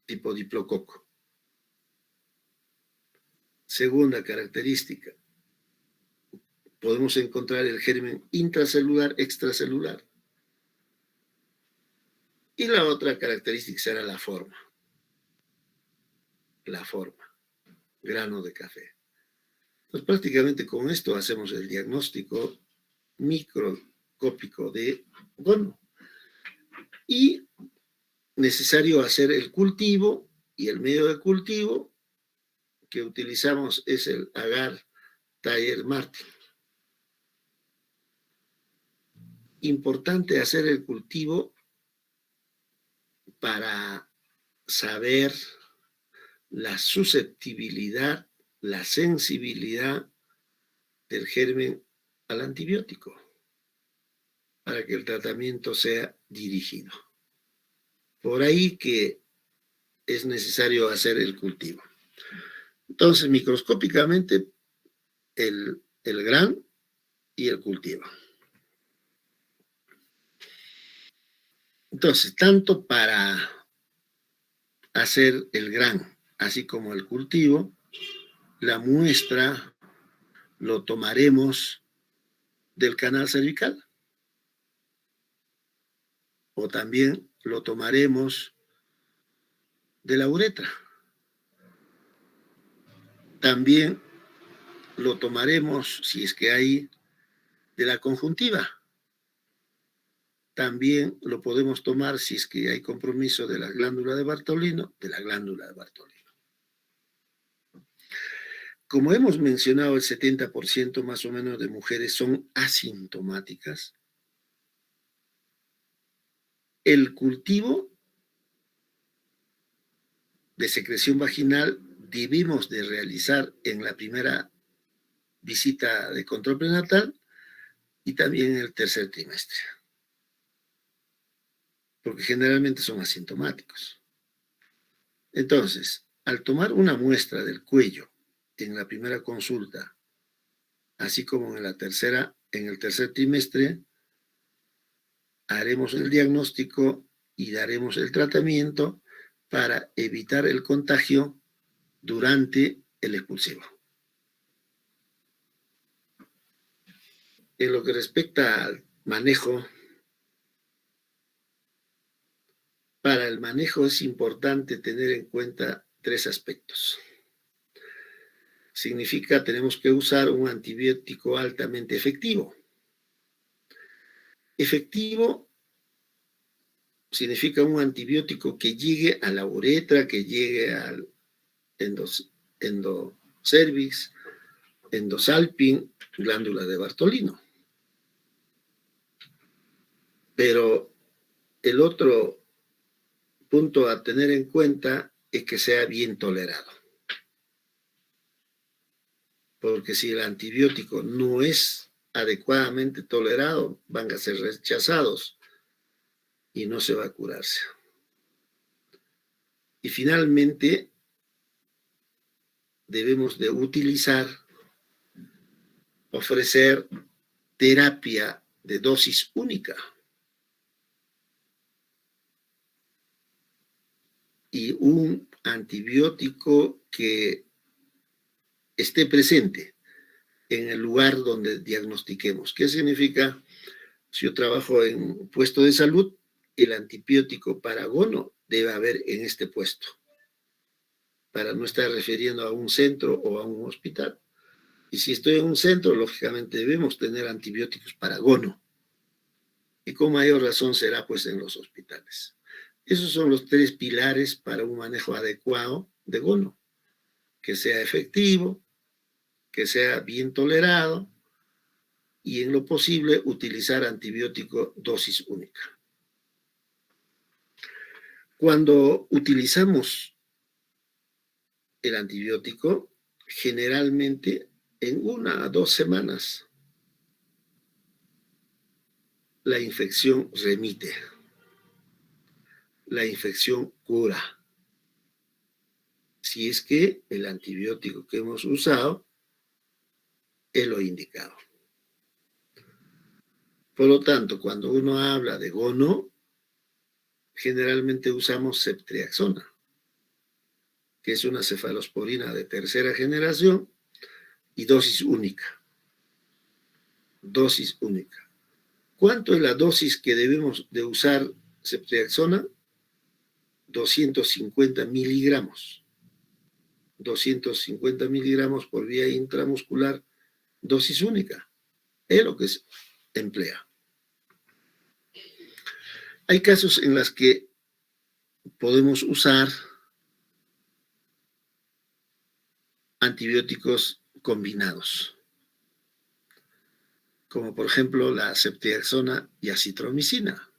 tipo diplococo. Segunda característica, podemos encontrar el germen intracelular, extracelular. Y la otra característica será la forma. La forma, grano de café. Pues prácticamente con esto hacemos el diagnóstico microscópico de gono. Y necesario hacer el cultivo, y el medio de cultivo que utilizamos es el agar Thayer Martin. Importante hacer el cultivo para saber la susceptibilidad, la sensibilidad del germen al antibiótico, para que el tratamiento sea dirigido. Por ahí que es necesario hacer el cultivo. Entonces, microscópicamente, el gran y el cultivo. Entonces, tanto para hacer el gran, así como el cultivo, la muestra lo tomaremos del canal cervical, o también lo tomaremos de la uretra. También lo tomaremos, si es que hay, de la conjuntiva. También lo podemos tomar, si es que hay compromiso de la glándula de Bartolino, de la glándula de Bartolino. Como hemos mencionado, el 70% más o menos de mujeres son asintomáticas. El cultivo de secreción vaginal debimos de realizar en la primera visita de control prenatal y también en el tercer trimestre, porque generalmente son asintomáticos. Entonces, al tomar una muestra del cuello en la primera consulta, así como en el tercer trimestre, haremos el diagnóstico y daremos el tratamiento para evitar el contagio durante el expulsivo. En lo que respecta al manejo, para el manejo es importante tener en cuenta 3 aspectos. Significa, tenemos que usar un antibiótico altamente efectivo. Efectivo significa un antibiótico que llegue a la uretra, que llegue al endocervix, endosalping, glándula de Bartolino. Pero el otro punto a tener en cuenta es que sea bien tolerado. Porque si el antibiótico no es adecuadamente tolerado, van a ser rechazados y no se va a curarse. Y finalmente, debemos de ofrecer terapia de dosis única. Y un antibiótico que esté presente en el lugar donde diagnostiquemos. ¿Qué significa? Si yo trabajo en un puesto de salud, el antibiótico para gono debe haber en este puesto, para no estar refiriendo a un centro o a un hospital. Y si estoy en un centro, lógicamente debemos tener antibióticos para gono. Y con mayor razón será pues en los hospitales. Esos son los 3 pilares para un manejo adecuado de gono. Que sea efectivo, que sea bien tolerado y en lo posible utilizar antibiótico dosis única. Cuando utilizamos el antibiótico, generalmente en 1 a 2 semanas la infección remite, la infección cura. Si es que el antibiótico que hemos usado es lo indicado. Por lo tanto, cuando uno habla de gono, generalmente usamos ceftriaxona. que es una cefalosporina de tercera generación, y dosis única. Dosis única. ¿Cuánto es la dosis que debemos de usar ceftriaxona? 250 miligramos. 250 miligramos por vía intramuscular, dosis única. Es lo que se emplea. Hay casos en los que podemos usar antibióticos combinados, como por ejemplo la ceftriaxona y acitromicina.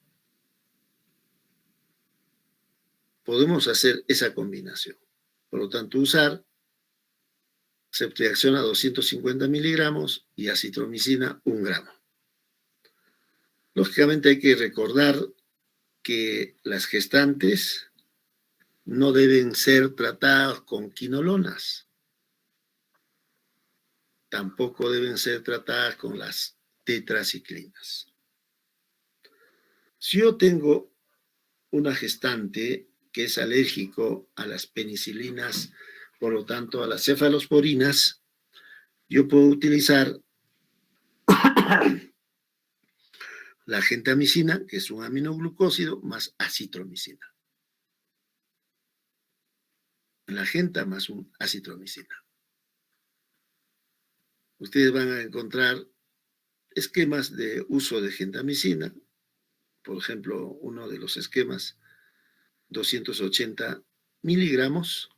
Podemos hacer esa combinación. Por lo tanto, usar ceftriaxona 250 miligramos y acitromicina 1 gramo. Lógicamente hay que recordar que las gestantes no deben ser tratadas con quinolonas. Tampoco deben ser tratadas con las tetraciclinas. Si yo tengo una gestante que es alérgico a las penicilinas, por lo tanto a las cefalosporinas, yo puedo utilizar la gentamicina, que es un aminoglucósido, más acitromicina. La genta más un acitromicina. Ustedes van a encontrar esquemas de uso de gentamicina. Por ejemplo, uno de los esquemas, 280 miligramos.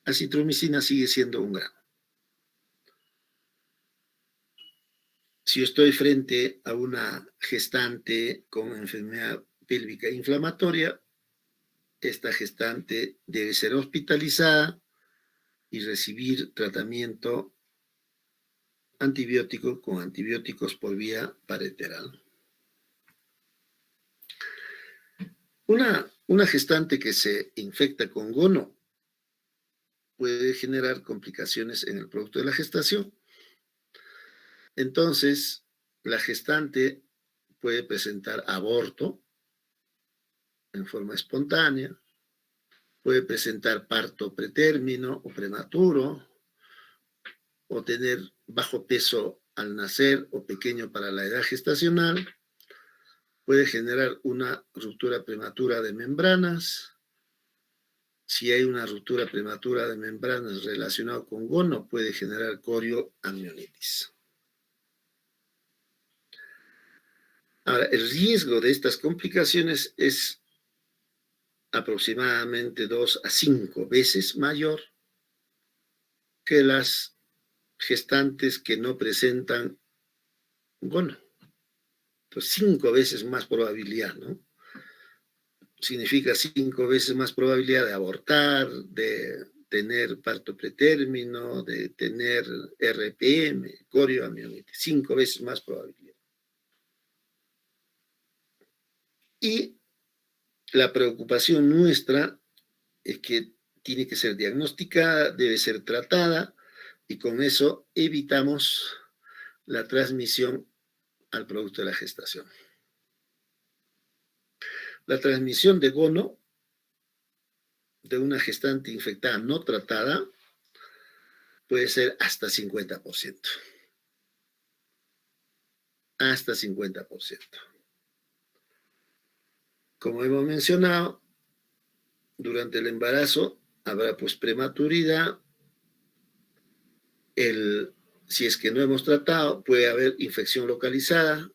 Acitromicina sigue siendo 1 gramo. Si yo estoy frente a una gestante con enfermedad pélvica inflamatoria, esta gestante debe ser hospitalizada y recibir tratamiento antibiótico con antibióticos por vía parenteral. Una gestante que se infecta con gono puede generar complicaciones en el producto de la gestación. Entonces, la gestante puede presentar aborto en forma espontánea, puede presentar parto pretérmino o prematuro, o tener bajo peso al nacer o pequeño para la edad gestacional, puede generar una ruptura prematura de membranas. Si hay una ruptura prematura de membranas relacionada con gono, puede generar corioamnionitis. Ahora, el riesgo de estas complicaciones es aproximadamente 2 a 5 veces mayor que las gestantes que no presentan gono. Entonces, 5 veces más probabilidad, ¿no? Significa 5 veces más probabilidad de abortar, de tener parto pretérmino, de tener RPM, corioamnionitis, 5 veces más probabilidad. Y la preocupación nuestra es que tiene que ser diagnosticada, debe ser tratada, y con eso evitamos la transmisión al producto de la gestación. La transmisión de gono de una gestante infectada no tratada puede ser hasta 50%. Hasta 50%. Como hemos mencionado, durante el embarazo habrá pues prematuridad. Si es que no hemos tratado, puede haber infección localizada.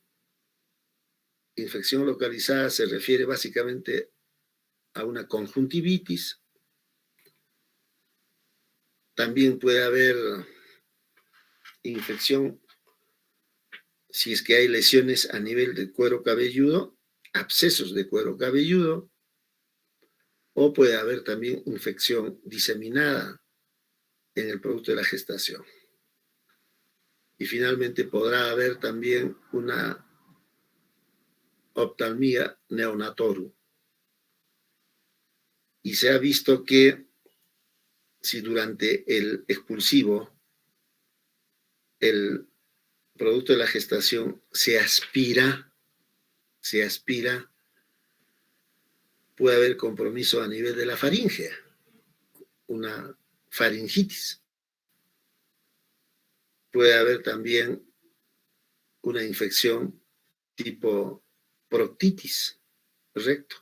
Infección localizada se refiere básicamente a una conjuntivitis. También puede haber infección si es que hay lesiones a nivel del cuero cabelludo, abscesos de cuero cabelludo, o puede haber también infección diseminada en el producto de la gestación. Y finalmente podrá haber también una oftalmia neonatorum. Y se ha visto que si durante el expulsivo el producto de la gestación se aspira, puede haber compromiso a nivel de la faringe. una faringitis. Puede haber también una infección tipo proctitis, recto.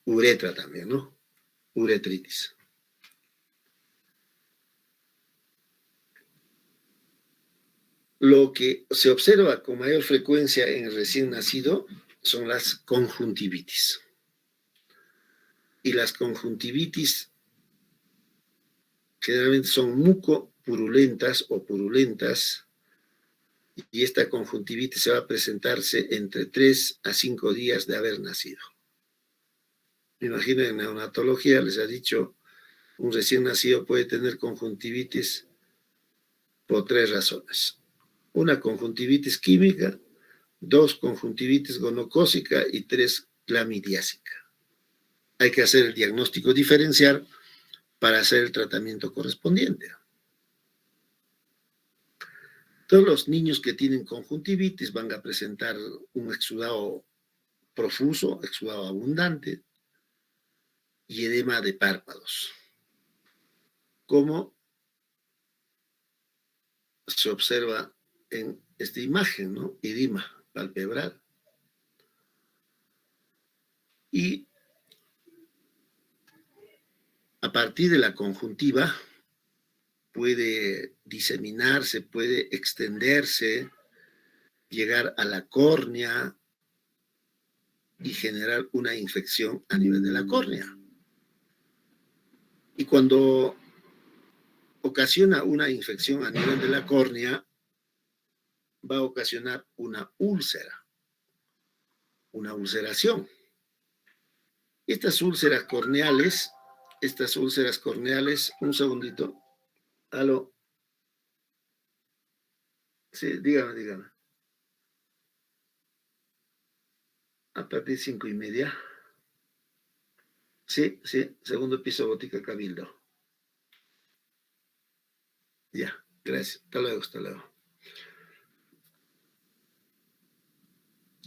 Uretra también, ¿no? Uretritis. Lo que se observa con mayor frecuencia en el recién nacido son las conjuntivitis. Y las conjuntivitis generalmente son mucopurulentas o purulentas, y esta conjuntivitis se va a presentarse entre 3 a 5 días de haber nacido. Me imagino en neonatología les ha dicho, un recién nacido puede tener conjuntivitis por 3 razones. Una, conjuntivitis química; 2, conjuntivitis gonocócica; y 3, clamidiásica. Hay que hacer el diagnóstico diferencial para hacer el tratamiento correspondiente. Todos los niños que tienen conjuntivitis van a presentar un exudado profuso, exudado abundante y edema de párpados, como se observa en esta imagen, ¿no? Edema palpebral. Y a partir de la conjuntiva puede diseminarse, puede extenderse, llegar a la córnea y generar una infección a nivel de la córnea. Y cuando ocasiona una infección a nivel de la córnea, va a ocasionar una úlcera, una ulceración. Estas úlceras corneales, un segundito. Aló. Sí, dígame. A partir de 5:30. Sí, segundo piso, Botica Cabildo. Ya, gracias. Hasta luego.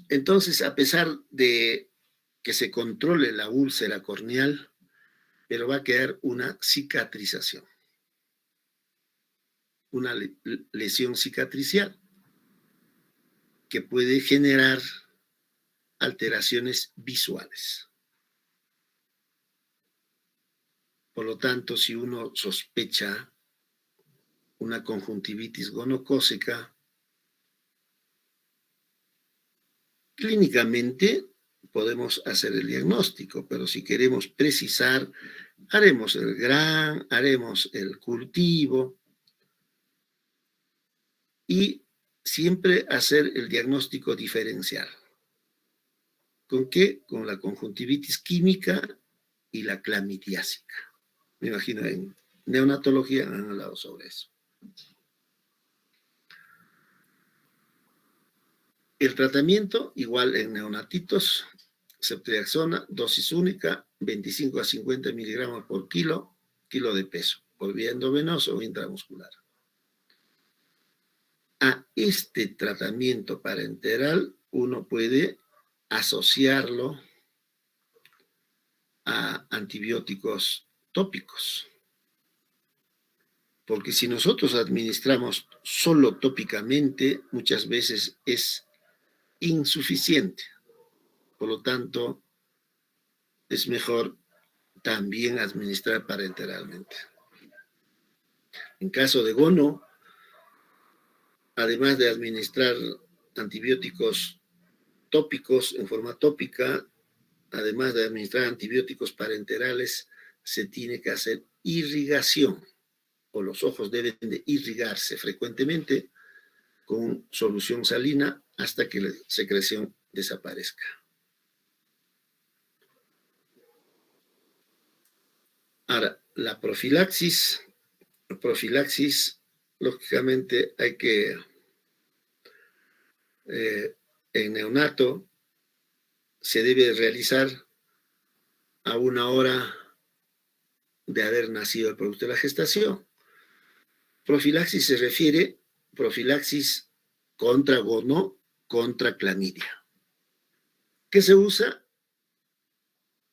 Entonces, a pesar de que se controle la úlcera corneal, pero va a quedar una cicatrización, una lesión cicatricial que puede generar alteraciones visuales. Por lo tanto, si uno sospecha una conjuntivitis gonocócica, clínicamente podemos hacer el diagnóstico, pero si queremos precisar, haremos el cultivo y siempre hacer el diagnóstico diferencial. ¿Con qué? Con la conjuntivitis química y la clamidiásica. Me imagino en neonatología han hablado sobre eso. El tratamiento, igual en neonatitos, ceftriaxona, dosis única, 25 a 50 miligramos por kilo de peso, por vía endovenosa o intramuscular. A este tratamiento parenteral uno puede asociarlo a antibióticos tópicos. Porque si nosotros administramos solo tópicamente, muchas veces es insuficiente. Por lo tanto, es mejor también administrar parenteralmente. En caso de gono, además de administrar antibióticos tópicos en forma tópica, además de administrar antibióticos parenterales, se tiene que hacer irrigación, o los ojos deben de irrigarse frecuentemente con solución salina hasta que la secreción desaparezca. Ahora, la profilaxis, lógicamente hay que, en neonato, se debe realizar a 1 hora de haber nacido el producto de la gestación. Profilaxis se refiere profilaxis contra gono, contra clamidia. ¿Qué se usa?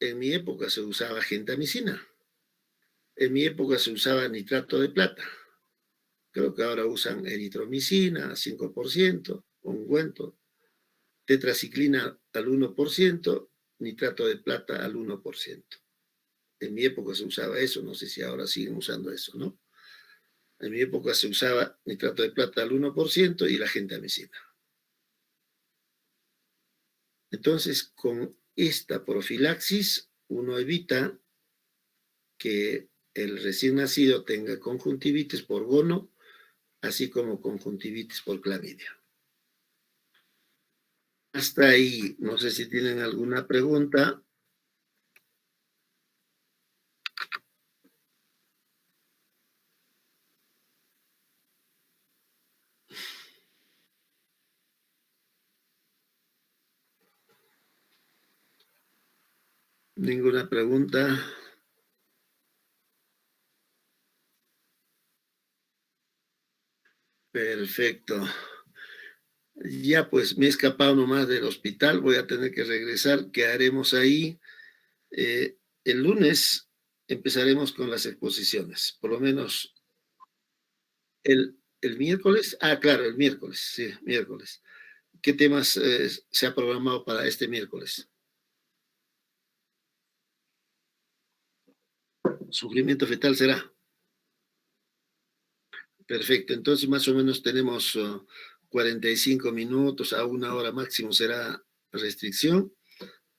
En mi época se usaba gentamicina. En mi época se usaba nitrato de plata. Creo que ahora usan eritromicina, 5%, ungüento, tetraciclina al 1%, nitrato de plata al 1%. En mi época se usaba eso, no sé si ahora siguen usando eso, ¿no? En mi época se usaba nitrato de plata al 1% y la gentamicina. Entonces, con esta profilaxis, uno evita que el recién nacido tenga conjuntivitis por gono, así como conjuntivitis por clamidia. Hasta ahí, no sé si tienen alguna pregunta. ¿Ninguna pregunta? Perfecto. Ya pues me he escapado nomás del hospital, voy a tener que regresar. ¿Qué haremos ahí? El lunes empezaremos con las exposiciones, por lo menos el miércoles. Ah, claro, el miércoles, sí, miércoles. ¿Qué temas se ha programado para este miércoles? Sufrimiento fetal será. Perfecto, entonces más o menos tenemos 45 minutos a una hora máximo será restricción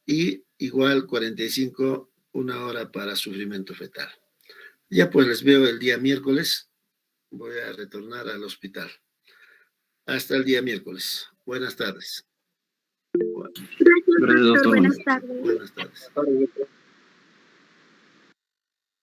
y igual 45, una hora para sufrimiento fetal. Ya pues les veo el día miércoles, voy a retornar al hospital. Hasta el día miércoles. Buenas tardes. Gracias, doctor. Buenas tardes. Buenas tardes.